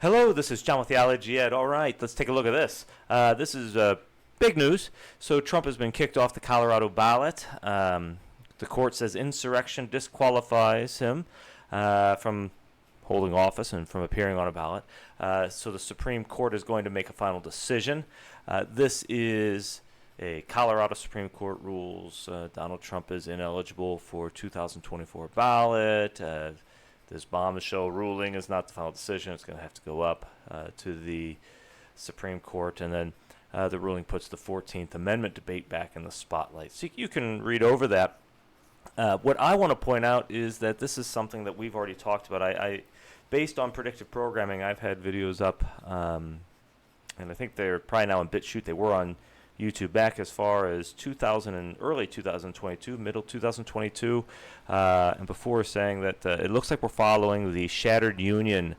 Hello, this is John with the Allergy Ed. All right, let's take a look at this. This is big news. So Trump has been kicked off the Colorado ballot. The court says insurrection disqualifies him from holding office and from appearing on a ballot. So the Supreme Court is going to make a final decision. This is a Colorado Supreme Court rules Donald Trump is ineligible for 2024 ballot. This bombshell ruling is not the final decision. It's going to have to go up to the Supreme Court, and then the ruling puts the 14th Amendment debate back in the spotlight. So you can read over that. What I want to point out is that this is something that we've already talked about. I based on predictive programming, I've had videos up, and I think they're probably now on BitChute. They were on YouTube back as far as early 2022, middle 2022, and before, saying that it looks like we're following the Shattered Union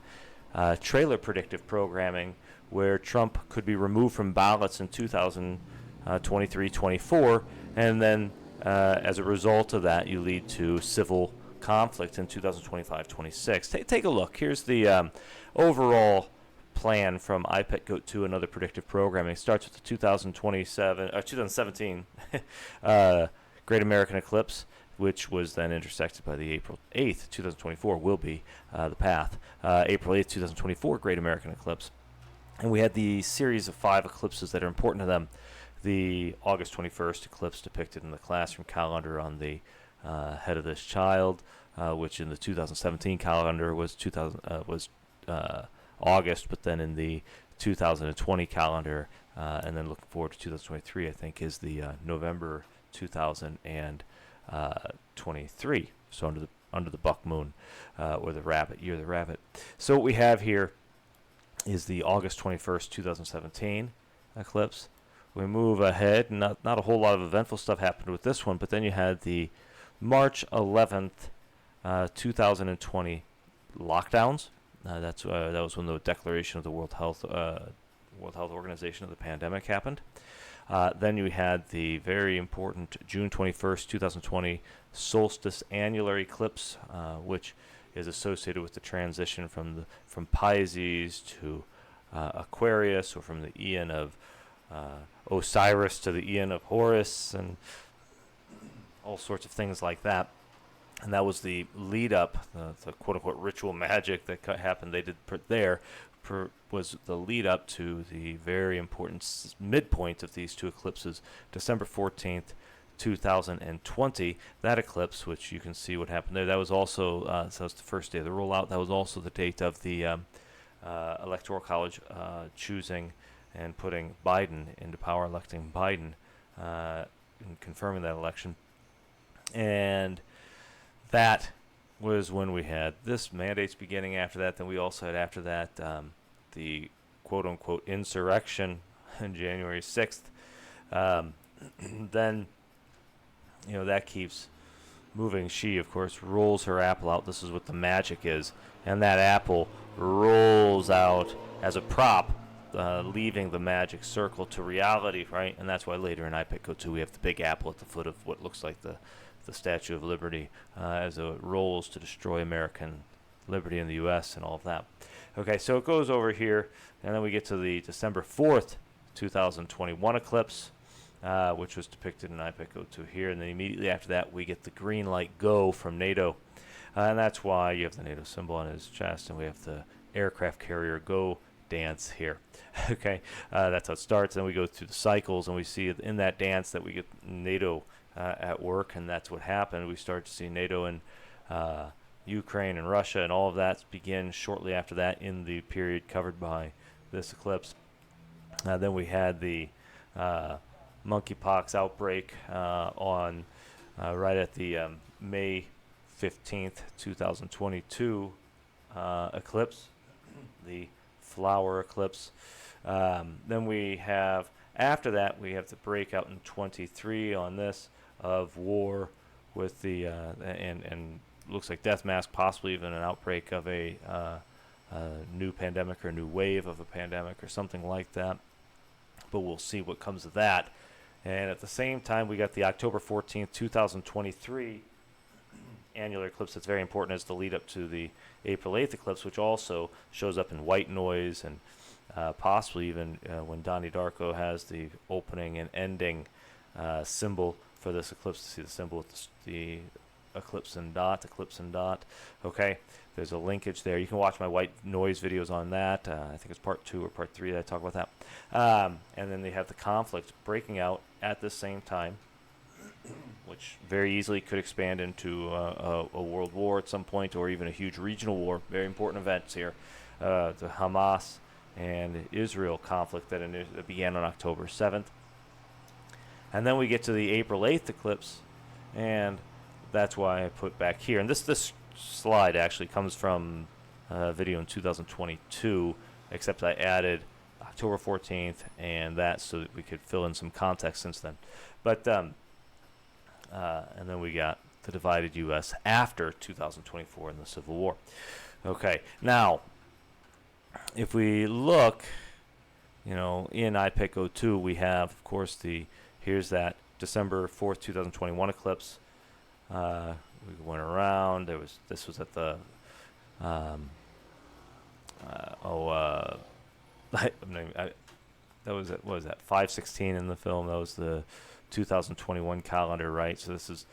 trailer predictive programming, where Trump could be removed from ballots in 2023-24, and then as a result of that, you lead to civil conflict in 2025-26. Take a look. Here's the overall plan from IPET-GOAT2 and other predictive programming. It starts with the 2017 Great American Eclipse, which was then intersected by the April 8th, 2024, will be the path. April 8th, 2024, Great American Eclipse. And we had the series of 5 eclipses that are important to them. The August 21st eclipse depicted in the classroom calendar on the head of this child, which in the 2017 calendar was August, but then in the 2020 calendar, and then looking forward to 2023, I think, is the November 2023. So under the buck moon, or the rabbit year, the rabbit. So what we have here is the August 21st, 2017 eclipse. We move ahead, not a whole lot of eventful stuff happened with this one, but then you had the March 11th, 2020 lockdowns. That was when the declaration of the World Health Organization of the pandemic happened. Then you had the very important June 21st, 2020 solstice annular eclipse, which is associated with the transition from Pisces to Aquarius, or from the Eon of Osiris to the Eon of Horus, and all sorts of things like that. And that was the lead up, the quote-unquote ritual magic that happened. They did put there was the lead up to the very important midpoint of these two eclipses, December 14th, 2020. That eclipse, which you can see what happened there, that was also so that was the first day of the rollout. That was also the date of the Electoral College choosing and putting Biden into power, electing Biden, and confirming that election. And that was when we had this mandates beginning after that. Then we also had after that the quote-unquote insurrection on January 6th. Then, that keeps moving. She, of course, rolls her apple out. This is what the magic is. And that apple rolls out as a prop, leaving the magic circle to reality, right? And that's why later in IPET-GOAT2 we have the big apple at the foot of what looks like the Statue of Liberty, as it rolls to destroy American liberty in the U.S. and all of that. Okay, so it goes over here, and then we get to the December 4th, 2021 eclipse, which was depicted in IPET-GOAT2 here, and then immediately after that we get the green light go from NATO, and that's why you have the NATO symbol on his chest, and we have the aircraft carrier go dance here. Okay, that's how it starts. Then we go through the cycles, and we see in that dance that we get NATO at work, and that's what happened. We start to see NATO and Ukraine and Russia and all of that begin shortly after that in the period covered by this eclipse. Then we had the monkeypox outbreak on right at the May 15th, 2022 eclipse, the flower eclipse. Then we have, after that, we have the breakout in 23 on this of war with the and looks like death mask, possibly even an outbreak of a new pandemic or a new wave of a pandemic or something like that. But we'll see what comes of that. And at the same time, we got the October 14th, 2023 annular eclipse that's very important is the lead up to the April 8th eclipse, which also shows up in white noise and possibly even when Donnie Darko has the opening and ending symbol for this eclipse, to see the symbol with the eclipse and dot. Okay, there's a linkage there. You can watch my white noise videos on that. I think it's part 2 or part 3 that I talk about that. And then they have the conflict breaking out at the same time, which very easily could expand into a world war at some point, or even a huge regional war. Very important events here. The Hamas and Israel conflict that began on October 7th. And then we get to the April 8th eclipse, and that's why I put back here. And this slide actually comes from a video in 2022, except I added October 14th and that so that we could fill in some context since then. But and then we got the divided U.S. after 2024 in the Civil War. Okay, now if we look, in IPIC 02, we have, of course, here's that December 4th, 2021 eclipse. We went around. This was at the that was at, what was that, 5/16 in the film. That was the 2021 calendar, right? So this is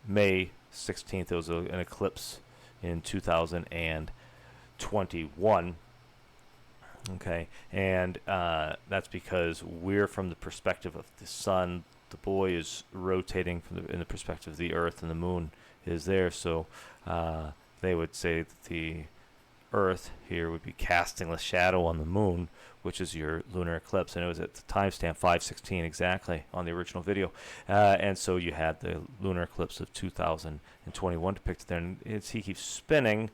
May 16th. There was an eclipse in 2021. Okay, and that's because we're from the perspective of the sun. The boy is rotating in the perspective of the Earth, and the moon is there. So they would say that the Earth here would be casting the shadow on the moon, which is your lunar eclipse. And it was at the timestamp 5/16 exactly on the original video. And so you had the lunar eclipse of 2021 depicted there. And he keeps spinning.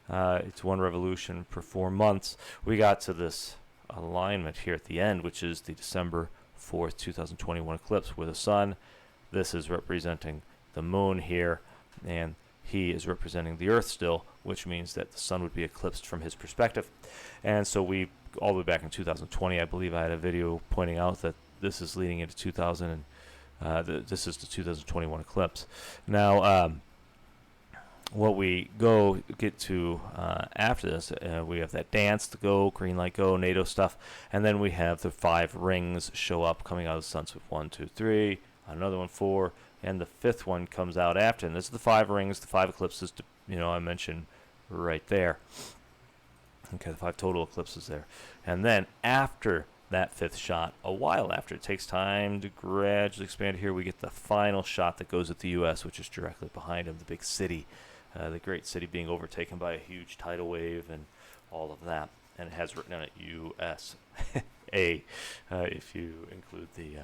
It's one revolution per 4 months. We got to this alignment here at the end, which is the December 4th, 2021 eclipse with the sun. This is representing the moon here, and he is representing the Earth still, which means that the sun would be eclipsed from his perspective. And so we, all the way back in 2020, I believe I had a video pointing out that this is leading into 2000, and this is the 2021 eclipse. Now, what we get to after this, we have that dance, the go, green light go, NATO stuff, and then we have the 5 rings show up coming out of the sun. So 1, 2, 3, another one, 4, and the 5th one comes out after. And this is the 5 rings, the 5 eclipses, I mentioned right there. Okay, the 5 total eclipses there. And then after that 5th shot, a while after, it takes time to gradually expand here, we get the final shot that goes at the U.S., which is directly behind him, the big city. The great city being overtaken by a huge tidal wave and all of that. And it has written on it USA, if you include the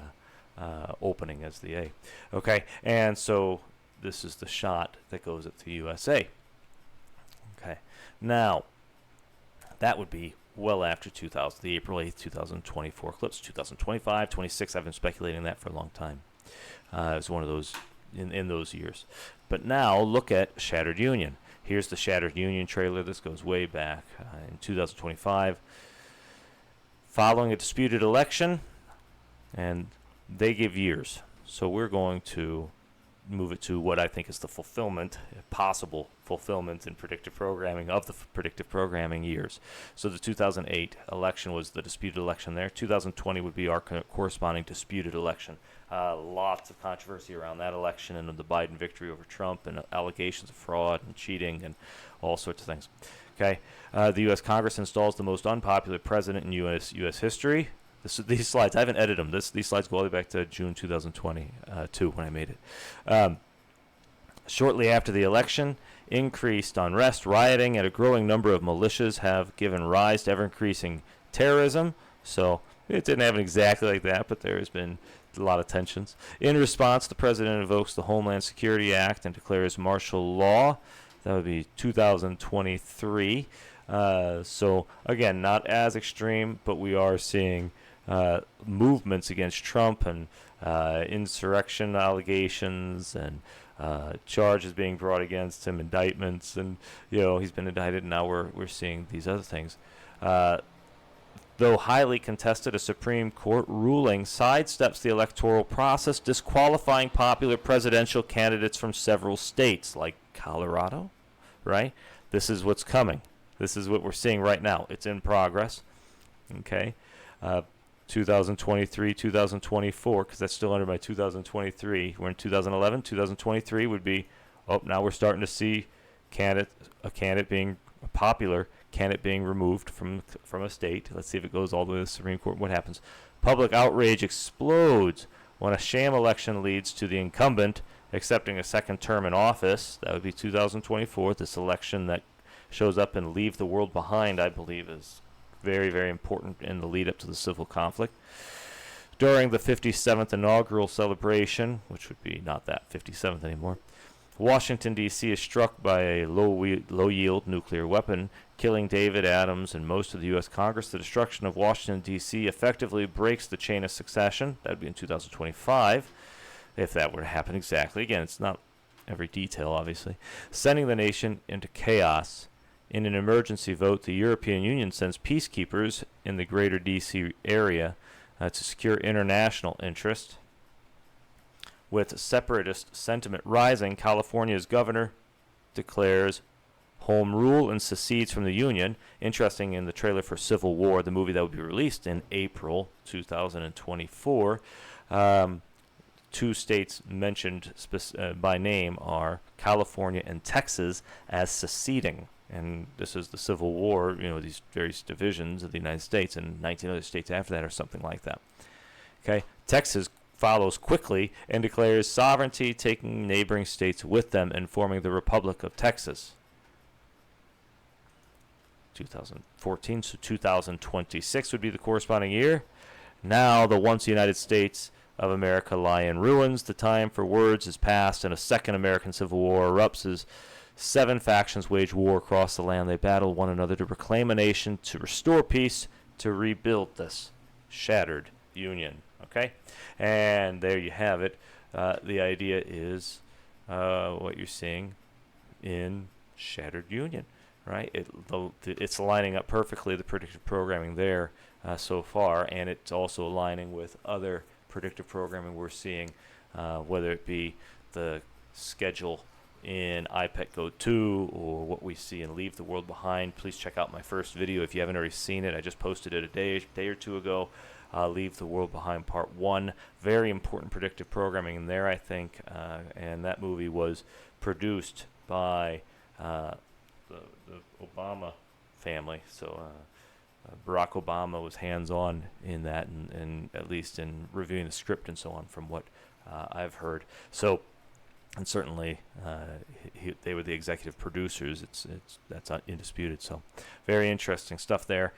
opening as the A. Okay, and so this is the shot that goes at the USA. Okay, now that would be well after the April 8th, 2024 eclipse. 2025, 26, I've been speculating that for a long time. It's one of those in those years. But now look at Shattered Union. Here's the Shattered Union trailer. This goes way back in 2025. Following a disputed election, and they give years. So we're going to move it to what I think is the possible fulfillment in predictive programming of the predictive programming years. So the 2008 election was the disputed election there. 2020 would be our corresponding disputed election. Lots of controversy around that election and the Biden victory over Trump and allegations of fraud and cheating and all sorts of things. Okay, the U.S. Congress installs the most unpopular president in U.S. history. These slides, I haven't edited them. These slides go all the way back to June 2022 when I made it. Shortly after the election, increased unrest, rioting, and a growing number of militias have given rise to ever-increasing terrorism. So it didn't happen exactly like that, but there has been a lot of tensions. In response, the president invokes the Homeland Security Act and declares martial law. That would be 2023. So, again, not as extreme, but we are seeing movements against Trump and insurrection allegations and charges being brought against him, indictments, and he's been indicted, and now we're seeing these other things. Though highly contested, a Supreme Court ruling sidesteps the electoral process, disqualifying popular presidential candidates from several states, like Colorado, right? This is what's coming. This is what we're seeing right now. It's in progress. Okay. 2023, 2024, because that's still under my 2023. We're in 2011. 2023 would be, now we're starting to see a popular candidate being removed from a state. Let's see if it goes all the way to the Supreme Court. What happens? Public outrage explodes when a sham election leads to the incumbent accepting a second term in office. That would be 2024. This election that shows up in Leave the World Behind, I believe, is very, very important in the lead up to the civil conflict. During the 57th inaugural celebration, which would be not that 57th anymore, Washington, D.C. is struck by a low-yield nuclear weapon, killing David Adams and most of the U.S. Congress. The destruction of Washington, D.C. effectively breaks the chain of succession. That would be in 2025, if that were to happen exactly. Again, it's not every detail, obviously. Sending the nation into chaos. In an emergency vote, the European Union sends peacekeepers in the greater D.C. area to secure international interest. With separatist sentiment rising, California's governor declares home rule and secedes from the Union. Interesting, in the trailer for Civil War, the movie that will be released in April 2024, two states mentioned by name are California and Texas as seceding. And this is the Civil War, these various divisions of the United States, and 19 other states after that or something like that. Okay, Texas follows quickly and declares sovereignty, taking neighboring states with them and forming the Republic of Texas. 2014, so 2026 would be the corresponding year. Now the once United States of America lie in ruins. The time for words is past, and a second American Civil War erupts as 7 factions wage war across the land. They battle one another to reclaim a nation, to restore peace, to rebuild this shattered union. Okay? And there you have it. The idea is what you're seeing in Shattered Union, right? It's lining up perfectly, the predictive programming there so far, and it's also aligning with other predictive programming we're seeing, whether it be the schedule in IPEC Go 2 or what we see in Leave the World Behind. Please check out my first video if you haven't already seen it. I just posted it a day or two ago. Leave the World Behind Part 1. Very important predictive programming in there, I think, and that movie was produced by the Obama family. So Barack Obama was hands-on in that, and at least in reviewing the script and so on, from what I've heard. So, and certainly they were the executive producers. That's indisputed. So, very interesting stuff there.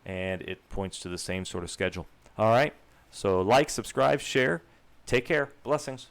And it points to the same sort of schedule. All right, so like, subscribe, share. Take care. Blessings.